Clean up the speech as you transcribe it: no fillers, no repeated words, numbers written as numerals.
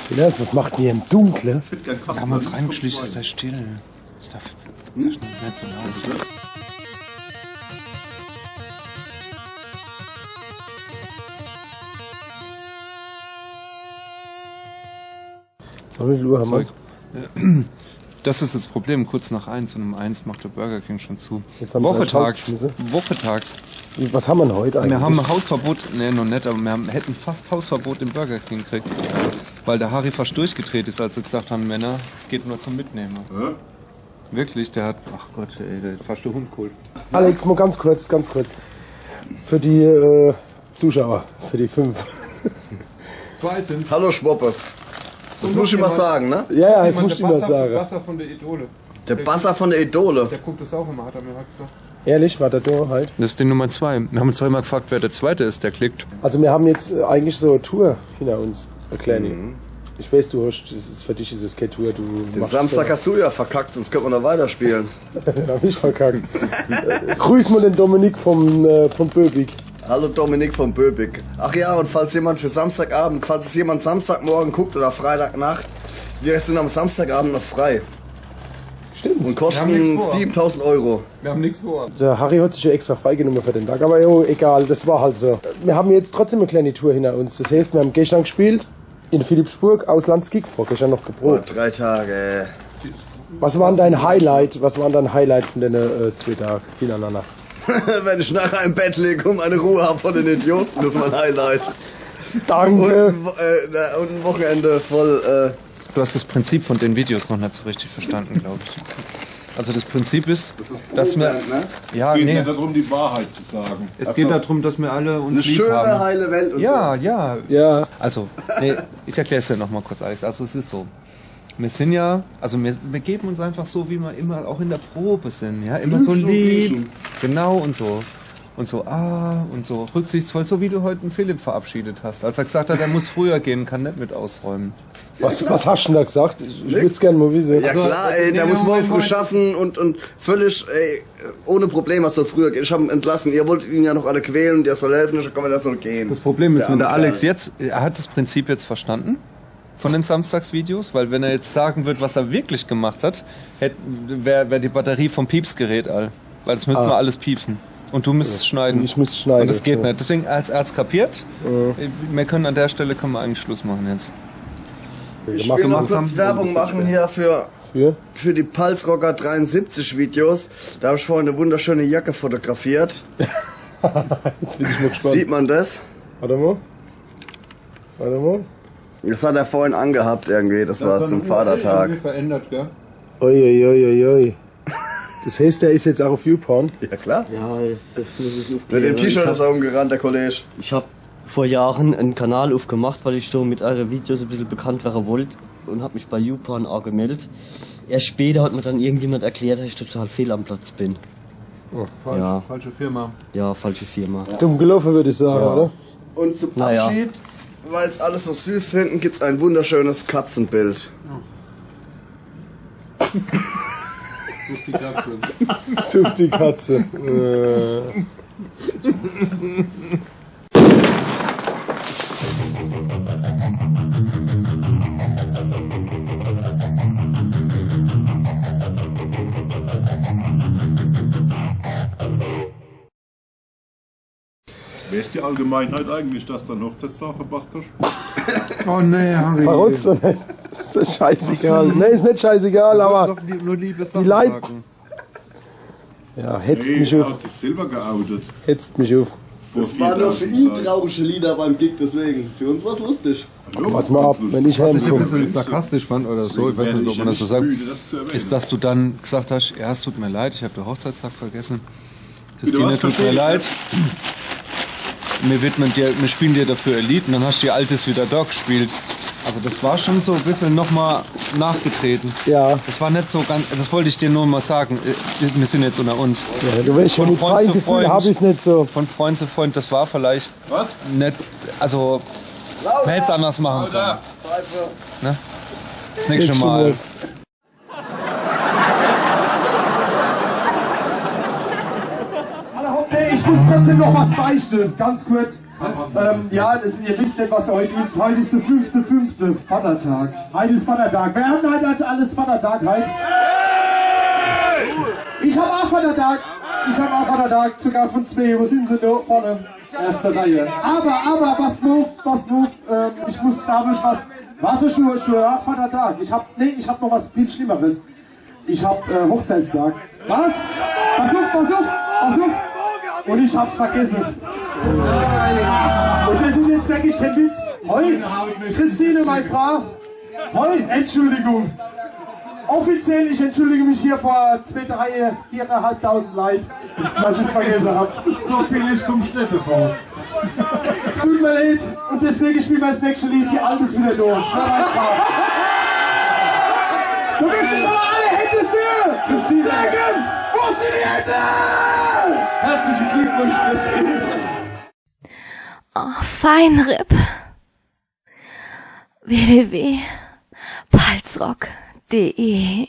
Silas, was macht ihr im Dunkeln? Da haben wir uns reingeschlichen, sei still. Das darf jetzt nicht so laut. Wie viel Uhr haben wir? Das ist das Problem, kurz nach 1 und um 1 macht der Burger King schon zu. Jetzt haben wir Wochentags. Was haben wir denn heute eigentlich? Wir haben ein Hausverbot, ne, noch nicht, aber wir hätten fast Hausverbot im Burger King gekriegt. Weil der Harry fast durchgedreht ist, als sie gesagt haben, Männer, es geht nur zum Mitnehmen. Ja? Wirklich, der hat, ach Gott, ey, der hat fast den Hund geholt. Alex, mal ganz kurz. Für die Zuschauer, für die 5. 2 sind. Hallo Schwoppers. Das muss ich mal sagen, ne? Ja, das muss ich immer sagen. Der Basser von der Idole. Der Basser von der Idole. Der guckt das auch immer, hat er mir halt gesagt. Ehrlich, war der da halt? Das ist die Nummer 2. Wir haben uns zweimal gefragt, wer der Zweite ist, der klickt. Also wir haben jetzt eigentlich so eine Tour hinter uns, erklären. Ich weiß, du hast, für dich ist es keine Tour. Den Samstag hast du ja verkackt, sonst könnte man noch weiterspielen. Hab ich verkackt. Grüß mal den Dominik vom Böbig. Hallo Dominik von Böbig. Ach ja, und falls jemand für Samstagabend, falls es jemand Samstagmorgen guckt oder Freitagnacht, wir sind am Samstagabend noch frei. Stimmt. Und kosten 7.000 €. Wir haben nichts vor. Der Harry hat sich ja extra freigenommen für den Tag, aber jo, egal, das war halt so. Wir haben jetzt trotzdem eine kleine Tour hinter uns. Das heißt, wir haben gestern gespielt in Philippsburg, Auslandskick, vorgestern noch geprobt. 3 Tage. Was war dein Highlight? Was war dein Highlight von den 2 Tagen hintereinander? Wenn ich nachher im Bett liege und meine Ruhe habe von den Idioten, das ist mein Highlight. Danke. Und ein Wochenende voll. Du hast das Prinzip von den Videos noch nicht so richtig verstanden, glaube ich. Also das Prinzip ist, dass wir... Ne? Ja, Es geht nee, nicht darum, die Wahrheit zu sagen. es geht darum, dass wir alle uns Eine lieb schöne, haben. heile Welt und Ja, so. ja. Ja. Also, nee, ich erkläre es dir noch mal kurz, Alex. Also es ist so. Wir sind ja, also wir geben uns einfach so, wie wir immer auch in der Probe sind, ja, immer so lieb, genau und so und so rücksichtsvoll, so wie du heute einen Philipp verabschiedet hast, als er gesagt hat, er muss früher gehen, kann nicht mit ausräumen. Was hast du denn da gesagt? Ich würde es gerne mal wissen. Ja klar, ey, der muss morgen früh schaffen und völlig, ey, ohne Probleme soll früher gehen. Ich habe ihn entlassen, ihr wolltet ihn ja noch alle quälen, der soll helfen, dann kann man das soll gehen. Das Problem ist, wenn der arme Alex Kerl. jetzt, er hat das Prinzip jetzt verstanden von den Samstagsvideos, weil wenn er jetzt sagen wird, was er wirklich gemacht hat, wäre die Batterie vom Piepsgerät all. Weil das müssten wir alles piepsen. Und du müsstest schneiden. Ich müsste schneiden. Und das geht ja. nicht. Deswegen, er hat's kapiert. Wir können an der Stelle eigentlich Schluss machen jetzt. Ich will noch kurz Werbung machen hier für die Pulsrocker 73 Videos. Da habe ich vorhin eine wunderschöne Jacke fotografiert. Jetzt bin ich mal gespannt. Sieht man das? Warte mal. Das hat er vorhin angehabt irgendwie, das war zum Vatertag. Verändert, gell? Oi. Das heißt, der ist jetzt auch auf YouPorn? Ja klar. Ja, das muss ich aufklären. Mit dem T-Shirt ist er umgerannt, der Kollege. Ich habe vor Jahren einen Kanal aufgemacht, weil ich so mit euren Videos ein bisschen bekannt werden wollte und habe mich bei YouPorn angemeldet. Erst später hat mir dann irgendjemand erklärt, dass ich total fehl am Platz bin. Falsche Firma. Ja, falsche Firma. Dumm gelaufen, würde ich sagen, oder? Und zum Naja. Abschied, weil es alles so süß finden, gibt's ein wunderschönes Katzenbild. Such die Katze. Such die Katze. Wer ist die Allgemeinheit eigentlich, dass du einen Hochzeitstag verpasst hast? Oh nee, Harry. Warum so nicht? Ist das scheißegal? Ne, ist nicht scheißegal, aber nur liebe die Leute... Ja, hetzt Nee, mich er auf. hat sich selber geoutet. Hetzt mich auf. Das war nur für ihn traurige Lieder beim Gig, deswegen. Für uns war's lustig. Pass mal ab, wenn ich Was ich ein heimkomme. bisschen sarkastisch fand oder so, ich weiß nicht, ob man das so sagt, ist, dass du dann gesagt hast, ja, es tut mir leid, ich habe den Hochzeitstag vergessen. Christine, tut mir leid. Wir spielen dir dafür ein Lied und dann hast du die Altes wieder da gespielt. Also das war schon so ein bisschen nochmal nachgetreten. Ja. Das war nicht so ganz, das wollte ich dir nur mal sagen. Wir sind jetzt unter uns. Ja, du weißt schon, mit freiem Gefühl habe ich es nicht so. Von Freund zu Freund, das war vielleicht nicht, also man hätte es anders machen können. Ne? Das nächste Mal. ich muss trotzdem noch was beichten, ganz kurz. Ja, ihr wisst nicht, was heute ist. Heute ist der 5.5. Vatertag. Heute ist Vatertag. Wer hat heute alles Vatertag heute? Ich habe auch Vatertag. Ich habe auch Vatertag, sogar von 2. Wo sind sie da vorne? Erste Reihe. Aber, was ich muss dadurch was. Wasserschuhe, ja, Vatertag. Ich hab noch was viel Schlimmeres. Ich hab Hochzeitstag. Was? Pass auf. Und ich hab's vergessen. Und das ist jetzt wirklich kein Witz. Heute, Christine, meine Frau. Heute, Entschuldigung. Offiziell, ich entschuldige mich hier vor 2, 3, 4.500 Leuten, dass ich es vergessen habe. So billig kommt Städte vor. Es tut mir leid und deswegen spielen wir das nächste Lied, die Alte ist wieder da. Du möchtest aber alle Hände sehen! Christine! Sagen, wo sind die Hände? Herzlichen Glückwunsch, Christine! Oh, Feinripp. www.palzrock.de